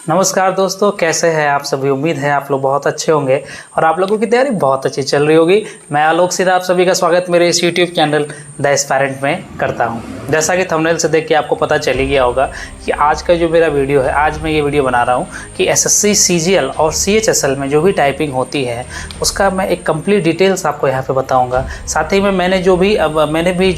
नमस्कार दोस्तों, कैसे हैं आप सभी। उम्मीद है आप लोग बहुत अच्छे होंगे और आप लोगों की तैयारी बहुत अच्छी चल रही होगी। मैं आलोक सीधा आप सभी का स्वागत मेरे इस यूट्यूब चैनल द एस्पायरेंट में करता हूं। जैसा कि थंबनेल से देख के आपको पता चल ही गया होगा कि आज का जो मेरा वीडियो है, आज मैं ये वीडियो बना रहा हूँ कि एसएससी सीजीएल और सीएचएसएल में जो भी टाइपिंग होती है उसका मैं एक कंप्लीट डिटेल्स आपको यहाँ पर बताऊँगा। साथ ही में मैंने जो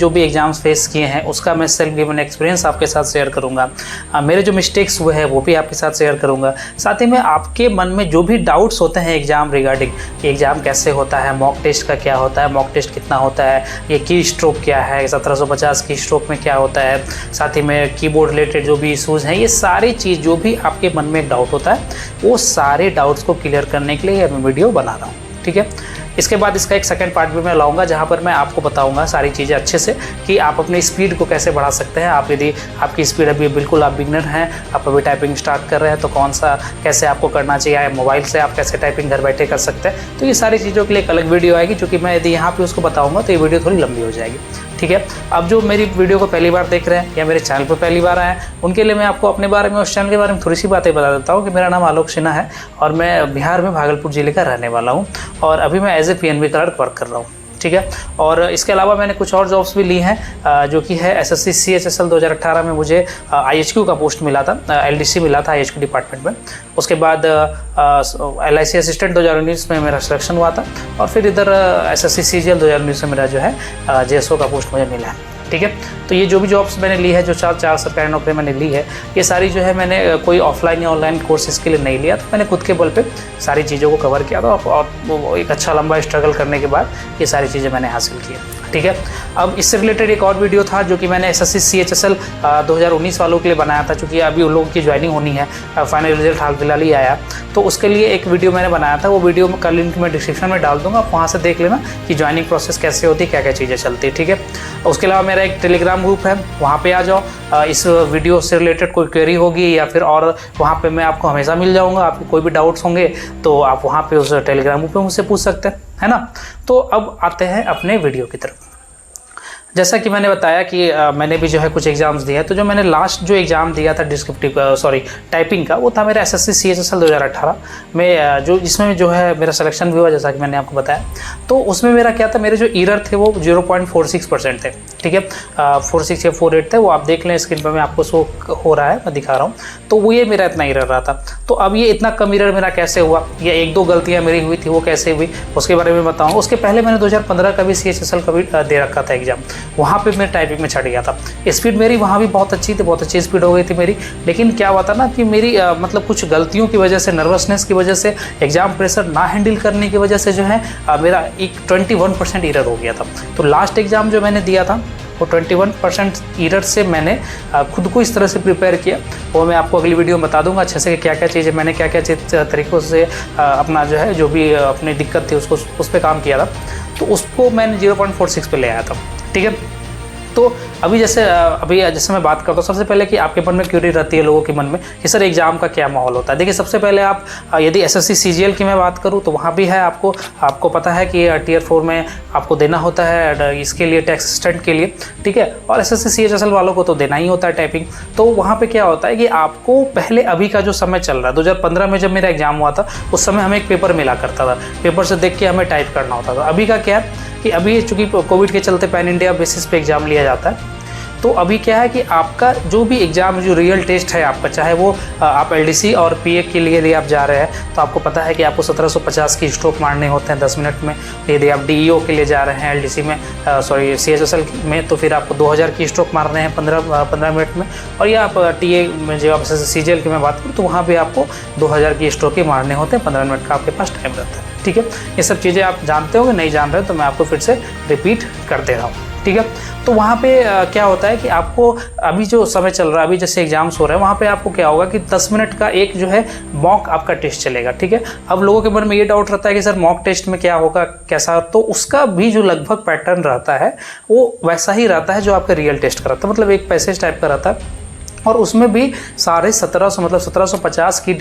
भी एग्ज़ाम्स फेस किए हैं उसका मैं सेल्फ गिवन एक्सपीरियंस आपके साथ शेयर करूँगा। मेरे जो मिस्टेक्स हुए हैं वो भी आपके साथ शेयर करूंगा। साथ ही में आपके मन में जो भी डाउट्स होते हैं एग्जाम रिगार्डिंग कि एग्जाम कैसे होता है, मॉक टेस्ट का क्या होता है, मॉक टेस्ट कितना होता है, ये की स्ट्रोक क्या है, 1750 की स्ट्रोक में क्या होता है, साथ ही में कीबोर्ड रिलेटेड जो भी इशूज़ हैं, ये सारी चीज़ जो भी आपके मन में एक डाउट होता है वो सारे डाउट्स को क्लियर करने के लिए मैं वीडियो बना रहा हूँ। ठीक है, इसके बाद इसका एक सेकंड पार्ट भी मैं लाऊंगा जहां पर मैं आपको बताऊंगा सारी चीज़ें अच्छे से कि आप अपनी स्पीड को कैसे बढ़ा सकते हैं। आप यदि आपकी स्पीड अभी बिल्कुल आप बिगनर हैं, आप अभी टाइपिंग स्टार्ट कर रहे हैं, तो कौन सा कैसे आपको करना चाहिए, या मोबाइल से आप कैसे टाइपिंग घर बैठे कर सकते हैं। तो ये सारी चीज़ों के लिए एक अलग वीडियो आएगी, क्योंकि मैं यदि यहाँ पर उसको बताऊँगा तो ये वीडियो थोड़ी लंबी हो जाएगी। ठीक है, अब जो मेरी वीडियो को पहली बार देख रहे हैं या मेरे चैनल पर पहली बार आए हैं उनके लिए मैं आपको अपने बारे में, उस चैनल के बारे में थोड़ी सी बातें बता देता हूँ कि मेरा नाम आलोक सिन्हा है और मैं बिहार में भागलपुर ज़िले का रहने वाला हूँ और अभी मैं as a PNB clerk work कर रहा हूँ। ठीक है, और इसके अलावा मैंने कुछ और जॉब्स भी ली हैं जो कि है एसएससी सीएचएसएल 2018 में मुझे आईएचक्यू का पोस्ट मिला था, एलडीसी मिला था आईएचक्यू डिपार्टमेंट में। उसके बाद एलआईसी असिस्टेंट 2019 में मेरा सिलेक्शन हुआ था और फिर इधर एसएससी सीजीएल 2019 में मेरा जो है जेएसओ का पोस्ट मुझे मिला है। ठीक है, तो ये जो भी जॉब्स मैंने ली है, जो चार सरकारी नौकरी मैंने ली है, ये सारी जो है मैंने कोई ऑफलाइन या ऑनलाइन कोर्सेज के लिए नहीं लिया, तो मैंने खुद के बल पे सारी चीज़ों को कवर किया था और एक अच्छा लंबा स्ट्रगल करने के बाद ये सारी चीज़ें मैंने हासिल की। ठीक है, अब इससे रिलेटेड एक और वीडियो था जो कि मैंने एसएससी सीएचएसएल 2019 वालों के लिए बनाया था, क्योंकि अभी उन लोगों की ज्वाइनिंग होनी है, फाइनल रिजल्ट हाल फिलहाल ही आया, तो उसके लिए एक वीडियो मैंने बनाया था। वो वीडियो का लिंक मैं डिस्क्रिप्शन में डाल दूंगा, आप वहाँ से देख लेना कि ज्वाइनिंग प्रोसेस कैसे होती है, क्या क्या चीज़ें चलती है। ठीक है, उसके अलावा मेरा एक टेलीग्राम ग्रुप है, वहाँ पे आ जाओ। इस वीडियो से रिलेटेड कोई क्वेरी होगी या फिर और वहाँ पे मैं आपको हमेशा मिल जाऊँगा। आपको कोई भी डाउट्स होंगे तो आप वहाँ पे उस टेलीग्राम ग्रुप पे मुझसे पूछ सकते हैं, है ना। तो अब आते हैं अपने वीडियो की तरफ। जैसा कि मैंने बताया कि मैंने भी जो है कुछ एग्जाम्स दिए हैं, तो जो मैंने लास्ट जो एग्ज़ाम दिया था टाइपिंग का, वो था मेरा एसएससी सीएचएसएल 2018 में, जिसमें जो है मेरा सिलेक्शन भी हुआ, जैसा कि मैंने आपको बताया। तो उसमें मेरा क्या था, मेरे जो एरर थे वो 0.46% थे। ठीक है, 46 या 48 थे, वो आप देख लें स्क्रीन पर, मैं आपको शो हो रहा है, मैं दिखा रहा हूँ। तो वो ये मेरा इतना एरर रहा था। तो अब ये इतना कम एरर मेरा कैसे हुआ, या एक दो गलतियाँ मेरी हुई थी, वो कैसे हुई उसके बारे में बताऊँ। उसके पहले मैंने 2015 का भी सीएचएसएल का भी दे रखा था एग्जाम, वहाँ पे मैं टाइपिंग में छट गया था। स्पीड मेरी वहाँ भी बहुत अच्छी थी, बहुत अच्छी स्पीड हो गई थी मेरी, लेकिन क्या हुआ था ना कि मेरी मतलब कुछ गलतियों की वजह से, नर्वसनेस की वजह से, एग्जाम प्रेशर ना हैंडल करने की वजह से जो है मेरा एक 21% एरर हो गया था। तो लास्ट एग्जाम जो मैंने दिया था वो 21% एरर से मैंने खुद को इस तरह से प्रिपेयर किया, वो मैं आपको अगली वीडियो में बता दूंगा अच्छे से कि क्या क्या चीज़ें मैंने क्या क्या तरीक़ों से अपना जो है जो भी अपनी दिक्कत थी उसको उस पर काम किया था। तो उसको मैंने 0.46 पे ले आया था। ठीक है, तो अभी जैसे मैं बात करता हूँ, सबसे पहले कि आपके मन में क्यूरी रहती है लोगों के मन में कि सर एग्जाम का क्या माहौल होता है। देखिए, सबसे पहले आप यदि एसएससी सीजीएल की मैं बात करूँ तो वहाँ भी है, आपको पता है कि टियर 4 में आपको देना होता है इसके लिए, टैक्स असिस्टेंट के लिए। ठीक है, और एसएससी सीएचएसएल वालों को तो देना ही होता है टाइपिंग। तो वहाँ पर क्या होता है कि आपको पहले अभी का जो समय चल रहा है, 2015 में जब मेरा एग्जाम हुआ था उस समय हमें एक पेपर मिला करता था, पेपर से देख के हमें टाइप करना होता था। अभी का क्या है कि अभी चूँकि कोविड के चलते पैन इंडिया बेसिस पे एग्ज़ाम लिया जाता है, तो अभी क्या है कि आपका जो भी एग्ज़ाम, जो रियल टेस्ट है आपका, चाहे वो आप एलडीसी और पीए के लिए आप जा रहे हैं तो आपको पता है कि आपको 1750 की स्ट्रोक मारने होते हैं 10 मिनट में। यदि आप डीईओ के लिए जा रहे हैं एलडीसी में, सीएचएसएल में, तो फिर आपको 2000 की स्ट्रोक मारने हैं 15 मिनट में। और या आप टीए में जो आप सीजीएल की मैं बात करूँ तो वहाँ पर आपको 2000 की स्ट्रोक ही मारने होते हैं, 15 मिनट का आपके पास टाइम रहता है। ठीक है, ये सब चीज़ें आप जानते होंगे, नहीं जान रहे तो मैं आपको फिर से रिपीट कर दे रहा हूँ। ठीक है, तो वहाँ पे क्या होता है कि आपको अभी जो समय चल रहा है, अभी जैसे एग्जाम्स हो रहे हैं, वहाँ पे आपको क्या होगा कि 10 मिनट का एक जो है मॉक आपका टेस्ट चलेगा। ठीक है, अब लोगों के मन में ये डाउट रहता है कि सर मॉक टेस्ट में क्या होगा, कैसा, तो उसका भी जो लगभग पैटर्न रहता है वो वैसा ही रहता है जो आपका रियल टेस्ट का रहता है, मतलब एक पैसेज टाइप का रहता है। और उसमें भी सारे 1700 मतलब 1750 की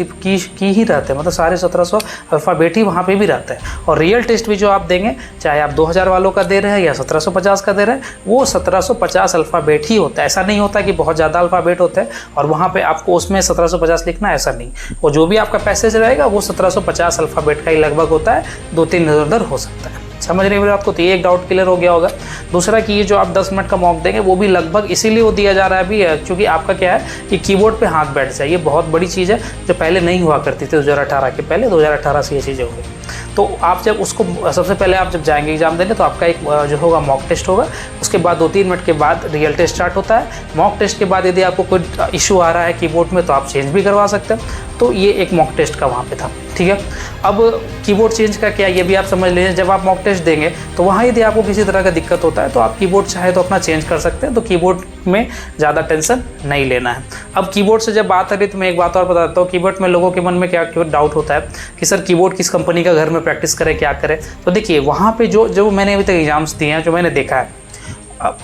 ही रहते हैं, मतलब सारे 1700 अल्फ़ाबेट ही वहाँ पे भी रहते हैं। और रियल टेस्ट भी जो आप देंगे, चाहे आप 2000 वालों का दे रहे हैं या 1750 का दे रहे हैं, वो 1750 अल्फ़ाबेट ही होता है। ऐसा नहीं होता कि बहुत ज़्यादा अल्फ़ाबेट होते हैं और वहाँ पे आपको उसमें 1750 लिखना, ऐसा नहीं। और जो भी आपका पैसेज रहेगा वो 1750 अल्फ़ाबेट का ही लगभग होता है, 2-3 इधर-उधर हो सकता है। समझ रहे हैं मेरी बात को? तो ये एक डाउट क्लियर हो गया होगा। दूसरा कि ये जो आप 10 मिनट का मॉक देंगे वो भी लगभग इसीलिए वो दिया जा रहा है अभी, क्योंकि आपका क्या है कि कीबोर्ड पे हाथ बैठ जाए। ये बहुत बड़ी चीज़ है जो पहले नहीं हुआ करती थी 2018 के पहले। 2018 से ये चीज़ें हो गई। तो आप जब उसको सबसे पहले आप जब जाएंगे एग्जाम देने तो आपका एक जो होगा मॉक टेस्ट होगा, उसके बाद 2-3 मिनट के बाद रियल टेस्ट स्टार्ट होता है। मॉक टेस्ट के बाद यदि आपको कोई इशू आ रहा है कीबोर्ड में तो आप चेंज भी करवा सकते हैं। तो ये एक मॉक टेस्ट का वहाँ पे था, ठीक है। अब कीबोर्ड चेंज का क्या, ये भी आप समझ लीजिए। जब आप मॉक टेस्ट देंगे तो वहाँ यदि आपको किसी तरह का दिक्कत होता है तो आप कीबोर्ड चाहे तो अपना चेंज कर सकते हैं, तो कीबोर्ड में ज़्यादा टेंशन नहीं लेना है। अब कीबोर्ड से जब बात आ रही तो मैं एक बात और बताता हूँ। कीबोर्ड में लोगों के मन में क्या डाउट होता है कि सर कीबोर्ड किस कंपनी का घर में प्रैक्टिस करें, क्या करें। तो देखिए वहाँ पे जो मैंने अभी तक एग्जाम्स दिए हैं, जो मैंने देखा है,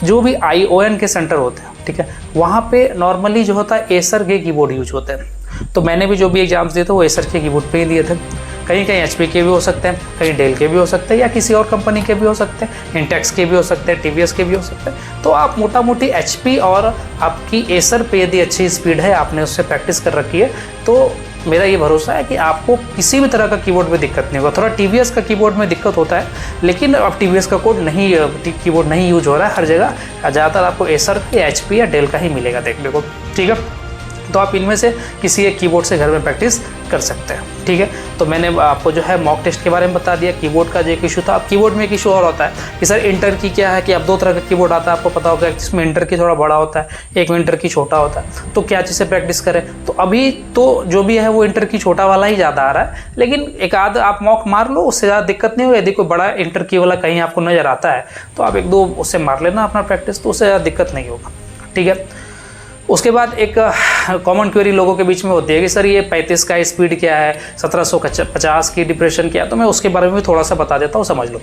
जो भी ION के सेंटर होते हैं, ठीक है, वहाँ पे नॉर्मली जो होता है एसर के कीबोर्ड यूज होते हैं। तो मैंने भी जो भी एग्जाम्स दिए थे वो एसर के कीबोर्ड पे ही दिए थे। कहीं कहीं HP के भी हो सकते हैं, कहीं डेल के भी हो सकते हैं, या किसी और कंपनी के भी हो सकते हैं, इंटेक्स के भी हो सकते हैं, TVS के भी हो सकते हैं। तो आप मोटा मोटी HP और आपकी एसर पे यदि अच्छी स्पीड है, आपने उससे प्रैक्टिस कर रखी है, तो मेरा ये भरोसा है कि आपको किसी भी तरह का कीबोर्ड में दिक्कत नहीं होगा। थोड़ा TVS का कीबोर्ड में दिक्कत होता है, लेकिन अब TVS का कीबोर्ड नहीं यूज हो रहा है हर जगह। ज़्यादातर आपको एसर या HP या डेल का ही मिलेगा देखने को, ठीक है। तो आप इनमें से किसी एक कीबोर्ड से घर में प्रैक्टिस कर सकते हैं, ठीक है। तो मैंने आपको जो है मॉक टेस्ट के बारे में बता दिया। कीबोर्ड का जो एक इशू था, अब कीबोर्ड में एक इशू और होता है कि सर इंटर की क्या है कि अब 2 तरह का कीबोर्ड आता है, आपको पता होगा। जिसमें इंटर की थोड़ा बड़ा होता है, एक में इंटर की छोटा होता है। तो क्या चीज़ से प्रैक्टिस करें? तो अभी तो जो भी है वो इंटर की छोटा वाला ही ज़्यादा आ रहा है, लेकिन एक आध आप मॉक मार लो, उससे ज़्यादा दिक्कत नहीं हो। यदि कोई बड़ा इंटर की वाला कहीं आपको नज़र आता है तो आप 1-2 उससे मार लेना अपना प्रैक्टिस, तो उससे ज़्यादा दिक्कत नहीं होगा, ठीक है। उसके बाद एक कॉमन क्वेरी लोगों के बीच में होती है कि सर ये 35 का स्पीड क्या है, 1750 की डिप्रेशन क्या है। तो मैं उसके बारे में भी थोड़ा सा बता देता हूँ, समझ लो।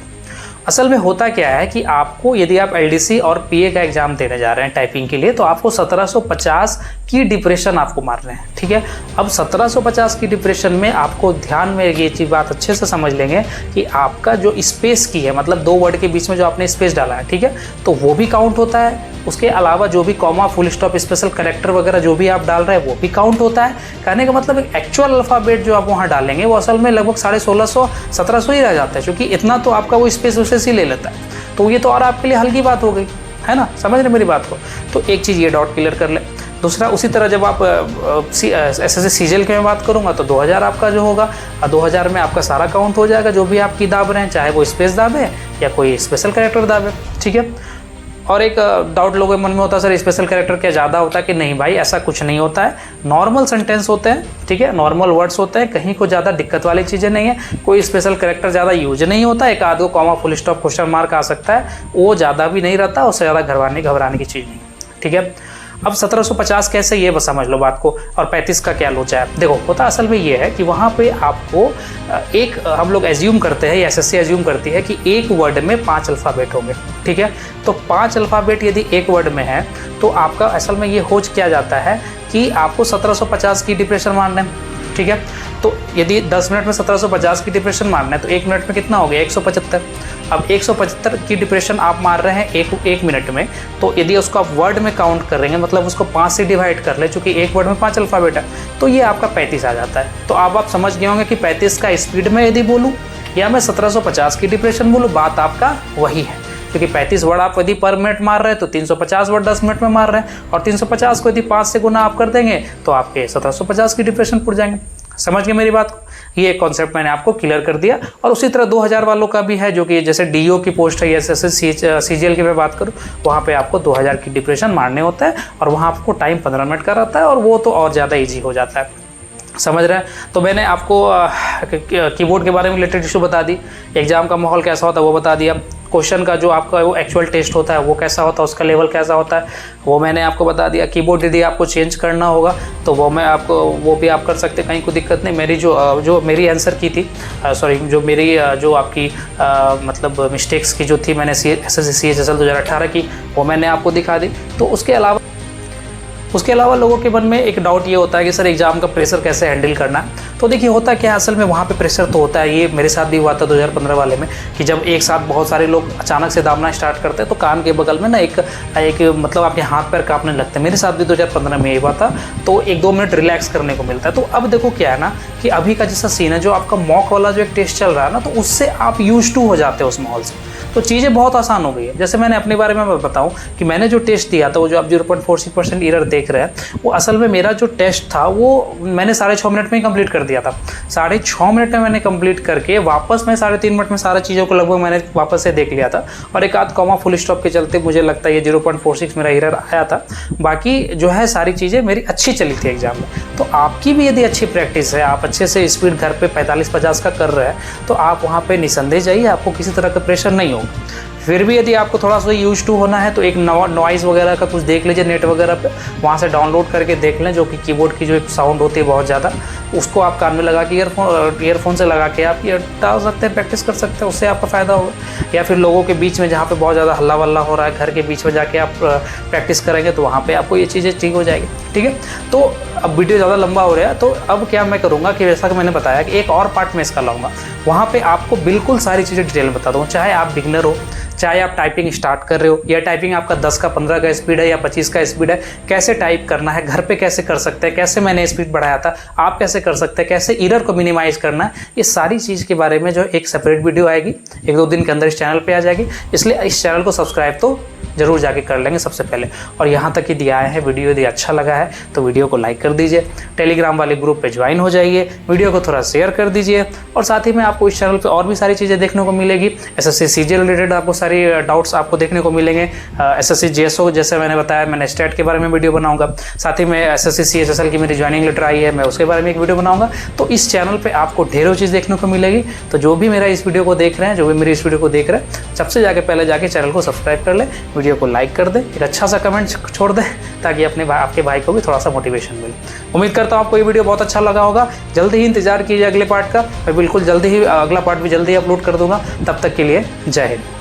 असल में होता क्या है कि आपको यदि आप LDC और PA का एग्जाम देने जा रहे हैं टाइपिंग के लिए, तो आपको 1750 की डिप्रेशन आपको मारने हैं, ठीक है। अब 1750 की डिप्रेशन में आपको ध्यान में ये चीज़ बात अच्छे से समझ लेंगे कि आपका जो स्पेस की है, मतलब 2 वर्ड के बीच में जो आपने स्पेस डाला है, ठीक है, तो वो भी काउंट होता है। उसके अलावा जो भी comma, full stop, special character वगैरह जो भी आप डाल रहे हैं वो भी काउंट होता है। कहने का मतलब एक एक्चुअल अल्फ़ाबेट जो आप वहाँ डालेंगे वो असल में लगभग 1650-1700 ही रह जाता है, क्योंकि इतना तो आपका वो स्पेस ही ले लेता है। तो ये तो और आपके लिए हल्की बात हो गई है ना, समझ रहे मेरी बात को। तो एक चीज़ ये डाउट क्लियर कर ले। दूसरा, उसी तरह जब आप ऐसे सीजल के मैं बात करूँगा तो 2000 आपका जो होगा, 2000 में आपका सारा काउंट हो जाएगा जो भी आपकी दाब रहे हैं, चाहे वो स्पेस दाबे या कोई स्पेशल कैरेक्टर दाबे, ठीक है। और एक डाउट लोगों के मन में होता है, सर स्पेशल कैरेक्टर क्या ज़्यादा होता है कि नहीं? भाई ऐसा कुछ नहीं होता है, नॉर्मल सेंटेंस होते हैं, ठीक है, नॉर्मल वर्ड्स होते हैं, कहीं को ज़्यादा दिक्कत वाली चीज़ें नहीं है। कोई स्पेशल कैरेक्टर ज़्यादा यूज नहीं होता, एक आध को comma, full stop, question mark आ सकता है, वो ज़्यादा भी नहीं रहता, उससे ज़्यादा घबराने की चीज़ नहीं, ठीक है। अब 1750 कैसे, ये बस समझ लो बात को। और 35 का क्या लोचा है? देखो होता असल में ये है कि वहाँ पे आपको एक, हम लोग एज्यूम करते हैं या SSC एज्यूम करती है कि एक वर्ड में 5 अल्फ़ाबेट होंगे, ठीक है। तो 5 अल्फ़ाबेट यदि एक वर्ड में है तो आपका असल में ये हो क्या जाता है कि आपको 1750 की डिप्रेशन मारना है, ठीक है। तो यदि 10 मिनट में 1750 की डिप्रेशन मारना है तो 1 मिनट में कितना हो गया? 175। अब 175 की डिप्रेशन आप मार रहे हैं एक मिनट में, तो यदि उसको आप वर्ड में काउंट करेंगे, मतलब उसको 5 से डिवाइड कर ले, चूँकि एक वर्ड में 5 अल्फ़ाबेट है, तो ये आपका 35 आ जाता है। तो अब आप समझ गए होंगे कि 35 का स्पीड में यदि बोलूँ या मैं 1750 की डिप्रेशन बोलूँ, बात आपका वही है। क्योंकि 35 वर्ड आप यदि पर मिनट मार रहे हैं तो 350 वर्ड 10 मिनट में मार रहे हैं, और 350 को यदि 5 से गुना आप कर देंगे तो आपके 1750 की डिप्रेशन पुट जाएंगे। समझ गए मेरी बात को? ये कॉन्सेप्ट मैंने आपको क्लियर कर दिया। और उसी तरह 2000 वालों का भी है, जो कि जैसे DO की पोस्ट है या CGL की मैं बात करूँ, वहाँ पे आपको 2000 की डिप्रेशन मारने होता है, और वहाँ आपको टाइम 15 मिनट का रहता है, और वो तो और ज़्यादा ईजी हो जाता है, समझ रहे हैं। तो मैंने आपको कीबोर्ड के बारे में रिलेटेड इशू बता दी, एग्जाम का माहौल कैसा होता है वो बता दिया, क्वेश्चन का जो आपका वो एक्चुअल टेस्ट होता है वो कैसा होता है, उसका लेवल कैसा होता है वो मैंने आपको बता दिया। कीबोर्ड यदि आपको चेंज करना होगा तो वो मैं आपको, वो भी आप कर सकते हैं, कहीं कोई दिक्कत नहीं। मेरी जो मेरी आंसर की थी, सॉरी, जो मेरी जो आपकी मतलब मिस्टेक्स की जो थी, मैंने SSC CHSL 2018 की, वो मैंने आपको दिखा दी। तो उसके अलावा उसके अलावा लोगों के मन में एक डाउट ये होता है कि सर एग्ज़ाम का प्रेशर कैसे हैंडल करना है। तो देखिए होता क्या है, असल में वहाँ पे प्रेशर तो होता है। ये मेरे साथ भी हुआ था 2015 वाले में कि जब एक साथ बहुत सारे लोग अचानक से दाबना स्टार्ट करते हैं तो कान के बगल में ना एक मतलब आपके हाथ पैर कांपने लगते हैं। मेरे साथ भी 2015 में ये हुआ था। तो 1-2 मिनट रिलैक्स करने को मिलता है। तो अब देखो क्या है ना कि अभी का जैसा सीन है, जो आपका मॉक वाला जो एक टेस्ट चल रहा है ना, तो उससे आप यूज टू हो जाते हो उस माहौल से, तो चीज़ें बहुत आसान हो गई है। जैसे मैंने अपने बारे में बताऊं कि मैंने जो टेस्ट दिया था, वो जो आप 0.46% एरर देख रहे हैं, वो असल में मेरा जो टेस्ट था वो मैंने 6.5 मिनट में ही कंप्लीट कर दिया था। 6.5 मिनट में मैंने कंप्लीट करके वापस मैं 3.5 मिनट में सारा चीज़ों को लगभग मैंने वापस से देख लिया था। और एक आध कॉमा फुल स्टॉप के चलते मुझे लगता है ये 0.46 मेरा एरर आया था। बाकी जो है सारी चीज़ें मेरी अच्छी चली थी एग्जाम में। तो आपकी भी यदि अच्छी प्रैक्टिस है, आप अच्छे से स्पीड घर पे 45-50 का कर रहे हैं, तो आप वहाँ पे निसंदेह जाइए, आपको किसी तरह का प्रेशर नहीं होगा। फिर भी यदि आपको थोड़ा सा यूज टू होना है तो एक नॉइज़ वगैरह का कुछ देख लीजिए नेट वगैरह पे, वहाँ से डाउनलोड करके देख लें, जो कि कीबोर्ड की जो एक साउंड होती है बहुत ज़्यादा, उसको आप कान में लगा के ईयरफोन से लगा के आप ये डाल सकते हैं, प्रैक्टिस कर सकते हैं, उससे आपका फ़ायदा होगा। या फिर लोगों के बीच में जहाँ पे बहुत ज़्यादा हल्ला वल्ला हो रहा है, घर के बीच में जाके आप प्रैक्टिस करेंगे तो वहाँ पर आपको ये चीज़ें ठीक हो जाएगी। ठीक है, तो अब वीडियो ज़्यादा लंबा हो रहा है, तो अब क्या मैं करूँगा कि जैसा कि मैंने बताया कि एक और पार्ट में इसका लाऊंगा, वहाँ पे आपको बिल्कुल सारी चीज़ें डिटेल में बता दूँगा। चाहे आप बिगनर हो, चाहे आप टाइपिंग स्टार्ट कर रहे हो, या टाइपिंग आपका 10 का 15 का स्पीड है या 25 का स्पीड है, कैसे टाइप करना है, घर पे कैसे कर सकते हैं, कैसे मैंने स्पीड बढ़ाया था, आप कैसे कर सकते हैं, कैसे एरर को मिनिमाइज़ करना है, ये सारी चीज़ के बारे में जो एक सेपरेट वीडियो आएगी 1-2 दिन के अंदर इस चैनल पे आ जाएगी। इसलिए इस चैनल को सब्सक्राइब तो ज़रूर जाके कर लेंगे सबसे पहले। और यहाँ तक यदि आए हैं, वीडियो यदि अच्छा लगा है तो वीडियो को लाइक कर दीजिए, टेलीग्राम वाले ग्रुप पे ज्वाइन हो जाइए, वीडियो को थोड़ा शेयर कर दीजिए। और साथ ही में आपको इस चैनल पे और भी सारी चीज़ें देखने को मिलेगी। SSC CG रिलेटेड आपको सारी डाउट्स आपको देखने को मिलेंगे। SSC GSO जैसे मैंने बताया, मैंने स्टेट के बारे में वीडियो बनाऊँगा। साथ ही में SSC CHSL की मेरी ज्वाइनिंग लेटर आई है, मैं उसके बारे में एक वीडियो बनाऊँगा। तो इस चैनल पर आपको ढेरों चीज़ देखने को मिलेगी। तो जो भी मेरा इस वीडियो को देख रहे हैं, जो भी मेरी इस वीडियो को देख रहे हैं, सबसे पहले जाके चैनल को सब्सक्राइब कर ले, वीडियो को लाइक कर दे, एक अच्छा सा कमेंट छोड़ दे, ताकि आपके भाई को भी थोड़ा सा मोटिवेशन मिले। उम्मीद करता हूँ आपको ये वीडियो बहुत अच्छा लगा होगा। जल्दी ही इंतजार कीजिए अगले पार्ट का। मैं बिल्कुल जल्दी ही अगला पार्ट भी जल्दी अपलोड कर दूंगा। तब तक के लिए जय हिंद।